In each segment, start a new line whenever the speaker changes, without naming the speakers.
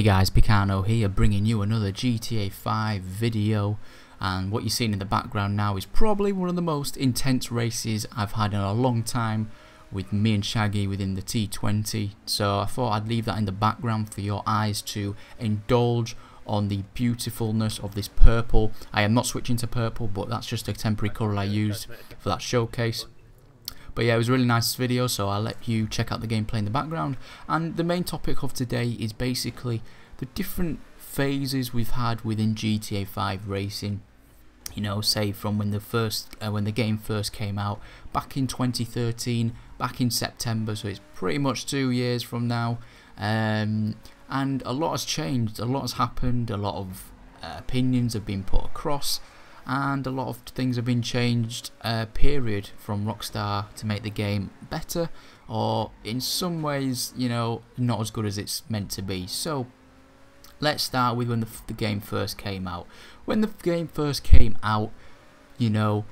Hey guys, PeeCarNoo here, bringing you another GTA 5 video, and what you're seeing in the background now is probably one of the most intense races I've had in a long time with me and Shaggy within the T20, so I thought I'd leave that in the background for your eyes to indulge on the beautifulness of this purple. I am not switching to purple, but that's just a temporary colour I used for that showcase. But yeah, it was a really nice video, so I'll let you check out the gameplay in the background. And the main topic of today is basically the different phases we've had within GTA 5 racing. You know, say from when the game first came out back in 2013, back in September, so it's pretty much 2 years from now. And a lot has changed, a lot has happened, a lot of opinions have been put across, and a lot of things have been changed, period, from Rockstar to make the game better, or in some ways, you know, not as good as it's meant to be. So let's start with when the game first came out. When the game first came out, you know,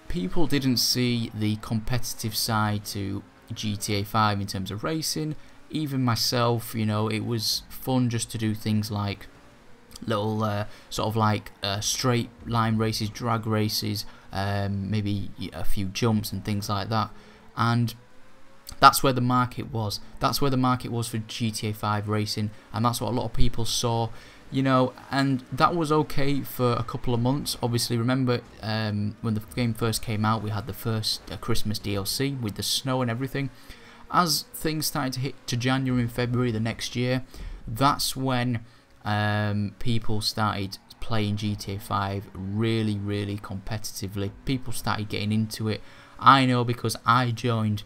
people didn't see the competitive side to GTA 5 in terms of racing. Even myself, you know, it was fun just to do things like little sort of like straight line races, drag races, maybe a few jumps and things like that. And that's where the market was. That's where the market was for GTA 5 racing, and that's what a lot of people saw, you know, and that was okay for a couple of months. Obviously, remember when the game first came out, we had the first Christmas DLC with the snow and everything. As things started to hit to January and February the next year, that's when people started playing GTA 5 really competitively. People started getting into it. I know, because I joined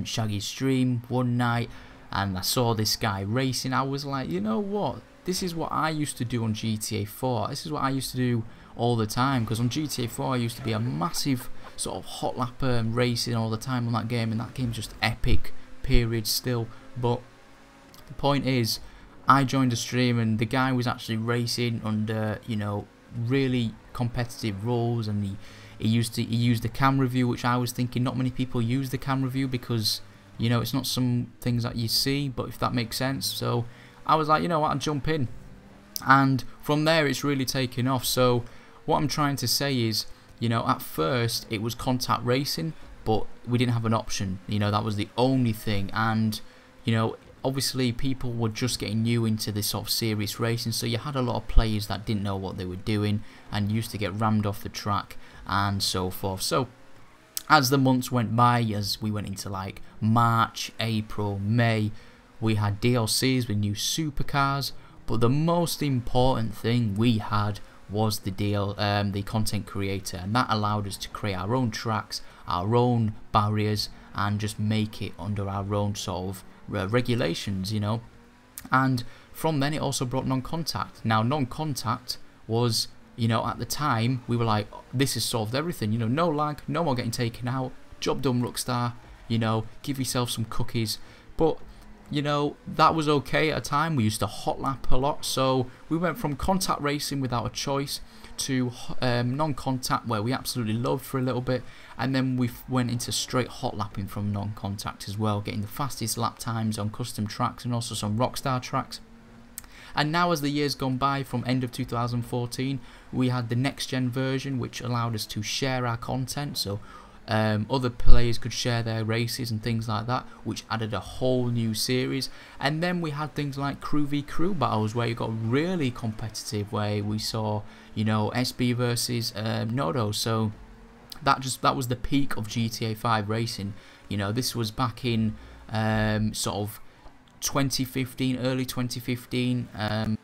Shaggy's stream one night and I saw this guy racing. I was like, you know what, this is what I used to do on GTA 4. This is what I used to do all the time, because on GTA 4 I used to be a massive sort of hot lapper and racing all the time on that game, and that game's just epic, period, still. But the point is, I joined a stream and the guy was actually racing under, you know, really competitive rules, and he used the camera view, which I was thinking not many people use the camera view, because, you know, it's not some things that you see, but if that makes sense. So I was like, you know what, I'll jump in, and from there it's really taken off. So what I'm trying to say is, you know, at first it was contact racing, but we didn't have an option, you know, that was the only thing. And, you know, obviously people were just getting new into this sort of serious racing, so you had a lot of players that didn't know what they were doing and used to get rammed off the track and so forth. So as the months went by, as we went into like March, April, May, we had DLCs with new supercars, but the most important thing we had was the content creator, and that allowed us to create our own tracks, our own barriers, and just make it under our own sort of regulations, you know. And from then it also brought non-contact. Now non-contact was, you know, at the time we were like, this has solved everything, you know, no lag, no more getting taken out, job done Rockstar, you know, give yourself some cookies. But, you know, that was okay at a time. We used to hot lap a lot, so we went from contact racing without a choice to non-contact, where we absolutely loved for a little bit, and then we went into straight hot lapping from non-contact as well, getting the fastest lap times on custom tracks and also some Rockstar tracks. And now, as the years gone by, from end of 2014, we had the next gen version, which allowed us to share our content, so other players could share their races and things like that, which added a whole new series. And then we had things like crew v crew battles, where you got really competitive, where we saw, you know, SB versus Nodo. So that was the peak of GTA 5 racing. You know, this was back in sort of 2015, early 2015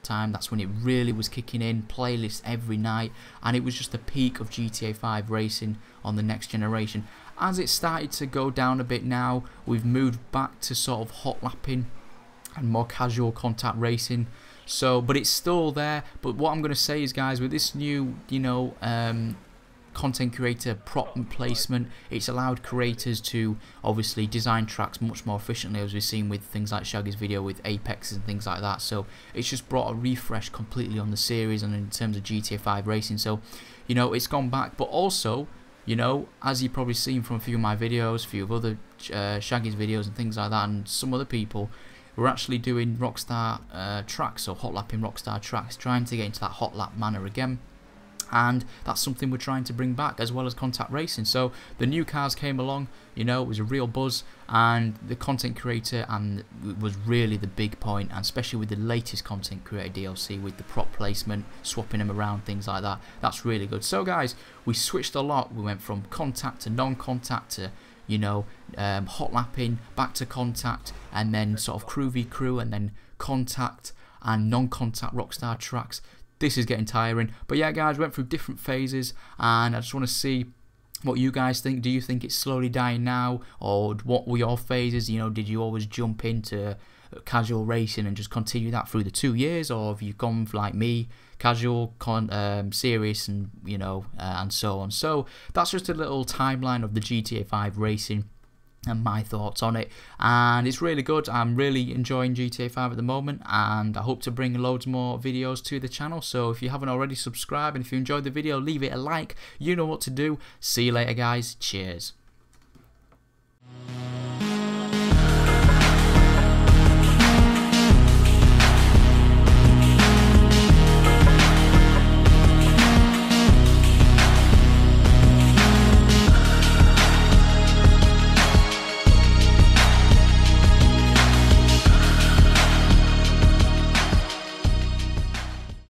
time. That's when it really was kicking in, playlists every night, and it was just the peak of GTA 5 racing on the next generation. As it started to go down a bit now, we've moved back to sort of hot lapping and more casual contact racing. So, but it's still there. But what I'm going to say is, guys, with this new, you know, content creator prop placement, it's allowed creators to obviously design tracks much more efficiently, as we've seen with things like Shaggy's video with Apex and things like that. So it's just brought a refresh completely on the series and in terms of GTA 5 racing. So, you know, it's gone back. But also, you know, as you've probably seen from a few of my videos, a few of other Shaggy's videos and things like that, and some other people, we're actually doing Rockstar tracks, so hot lapping Rockstar tracks, trying to get into that hot lap manner again. And that's something we're trying to bring back, as well as contact racing. So the new cars came along, you know, it was a real buzz, and the content creator and it was really the big point, and especially with the latest content creator DLC with the prop placement, swapping them around, things like that. That's really good. So guys, we switched a lot. We went from contact to non-contact to, you know, hot lapping, back to contact, and then sort of crew v crew, and then contact and non-contact Rockstar tracks. This is getting tiring, but yeah guys, went through different phases, and I just want to see what you guys think. Do you think it's slowly dying now, or what were your phases? You know, did you always jump into casual racing and just continue that through the 2 years, or have you gone like me, casual, serious, and you know, and so on? So that's just a little timeline of the GTA 5 racing and my thoughts on it, and it's really good. I'm really enjoying GTA 5 at the moment, and I hope to bring loads more videos to the channel. So if you haven't already, subscribe, and if you enjoyed the video, leave it a like. You know what to do. See you later guys, cheers.